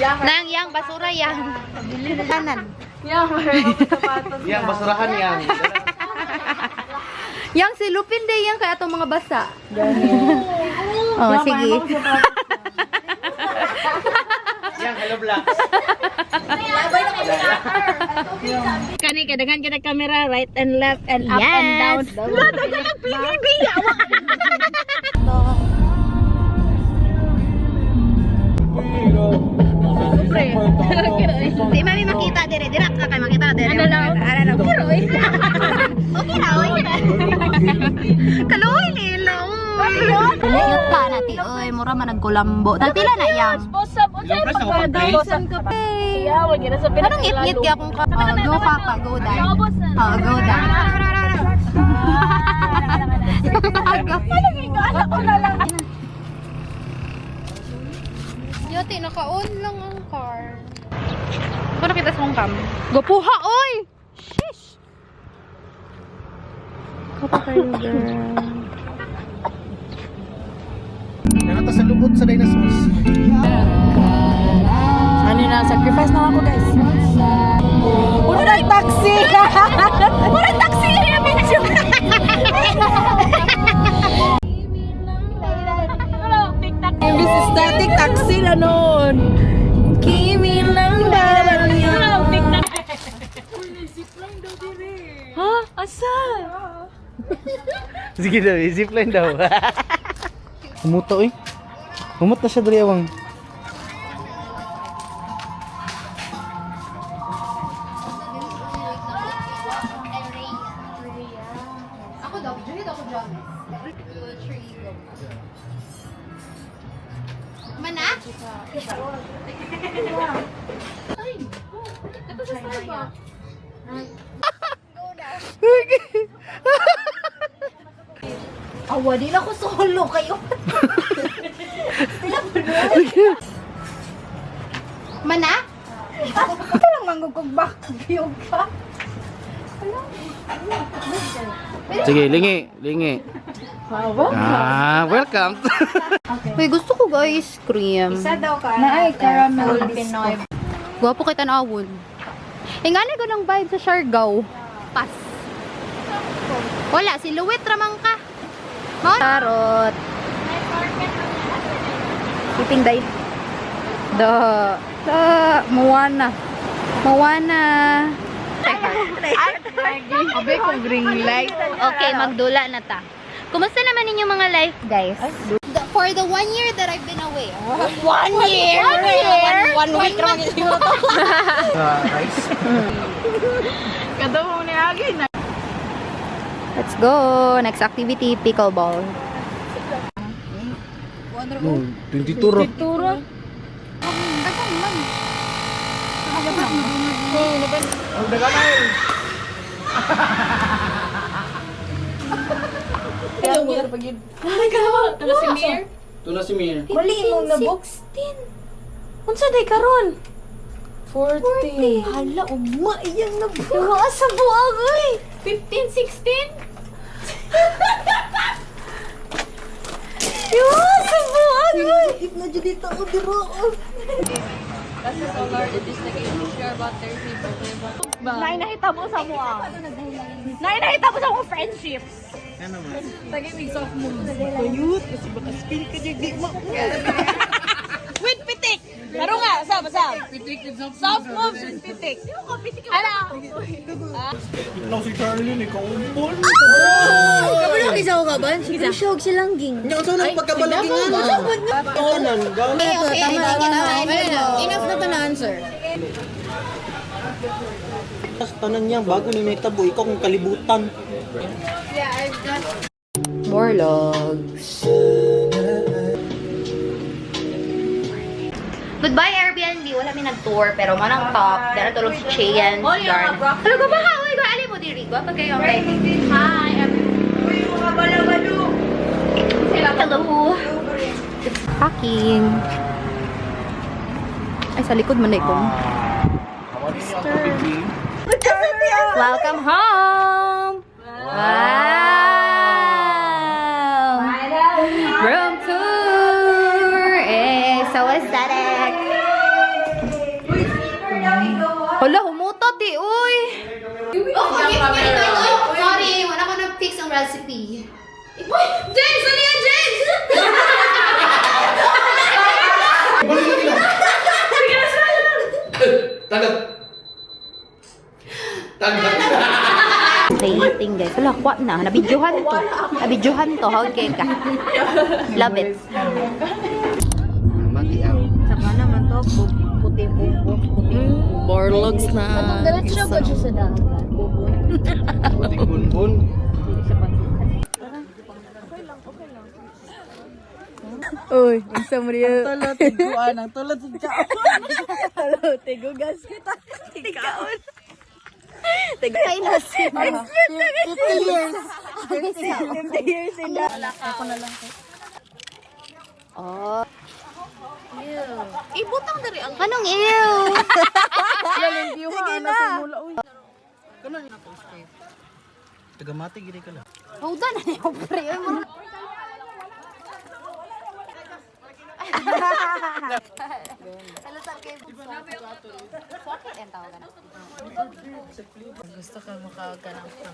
Nang yang basura yang. Kanan. Yang basurahan yang. Yang silupin deh yang kayak atau mga basa. Oh, sige. Yang hello black. Kani kadang kita kamera right and left and up and down. Dagan ang PBB. Di mami makita dire, dirak ka kay makita dire. Ano lang? Kiroy. Okay na, oy. Kaloy nila. Layot ka nati, oy, mura man nagkulambo. Pila na yang. Posab unsay pagkadaosan ka pa. Yawa gira sa Anong ngit-ngit ka kung go ka pa, go down. Oh, go down. Yati, naka-on lang ang car. Kung nakita sa mong cam. Gapuha, oy! Shish! Kapa kayo, girl. Nakata sa lubot sa dinosaurs. Ano na, sacrifice na ako guys. Uno na taxi! Uno taxi! Imbis static taxi na nun. Kimi lang dalan niya. Ha? Asa? Sige daw, zipline daw. Umuto eh. Umut na siya dali awang. Ako daw, Juliet ako dyan. Mana? Ay, ito sa Starbucks. Awa, di na ko solo kayo. Mana? Ito lang manggugugback. Biyog ka. Sige, lingi, lingi. Welcome. Uy, gusto ko guys, cream. Isa daw ka. Naay, caramel Pinoy. Gwapo kita na awol. Ingani ko ng vibe sa Siargao. Pas. Wala, silhouette ramang ka. Tarot. Siting day. Moana. Moana. Abe kong green light. Okay, magdula na ta. Kumusta naman ninyong mga life, guys? For the 1 year that I've been away. 1 year? 1 year? 1 week One naman month. yung ito. Rice. Kadawang ni Agi na. Let's go. Next activity, pickleball. 22 ro. Tura. Ang dagamay. Hello, mo na pagid. Tala si Mir. Tuna si Mir. Mali mo na box. Unsa day karon? 40. Hala, ugma iyang na buwa. Buwa sa buwag, oy. 15, 16? Buwa sa buwag, oy. If na dyan dito ako diro. Kasi so Lord, it is the game to share about their people. Nay, nakita mo sa mua. Nay, nakita mo sa mga friendship. Ano man? Tagimig soft moves. Kuyut, kasi baka spill ka dyan, di mo. With pitik! Pero nga, sama. Soft moves with pitik. Ano? Ikaw si Charlene, ikaw umpol. Kapag isa ko ka ba? Siyog silang ging. Nga, saan ang pagkabalagingan? Tawanan, gawin. Okay, Enough na to na answer. Tanan niya, bago ni may tabo, ikaw kung kalibutan. More logs. Goodbye Airbnb. Wala may nag-tour pero manang top. Dara tulog si Cheyenne. Oh, yeah, Hello, ko ba ha? Uy, ali mo diri. Gwa pag kayo ang lighting. Hi, Hello. It's packing. Ay, sa likod man na ito. Welcome home! Wow! Room tour! Eh, so aesthetic! Hala, humutot eh, uy! Sorry, wala ko na-fix ang recipe. Uy! James! Ano yan, James? Tagad. Tagad. Rating guys. Wala, kwa na. Nabidyohan to. Nabidyohan to. How gay ka? Love it. Mati ako. Saka naman to, puti-bubok, Borlogs na. Diretso ba siya sa dagat? Puting bunbun. Uy, isa mo rin. Ang tulot, tiguan. Ang tulot, tulot, tigugas kita. Tikaon. Ay, nasi. 50 years. 50 years sila. Ako na lang. Oh. Ibutang dari ang... Anong ew? Sige na. Tagamati gini ka lang. Hold on. Ayaw, pre. Ay, mo. Hello, saan kayo? Swati ang tawagan. Gusto ka makaganap ka.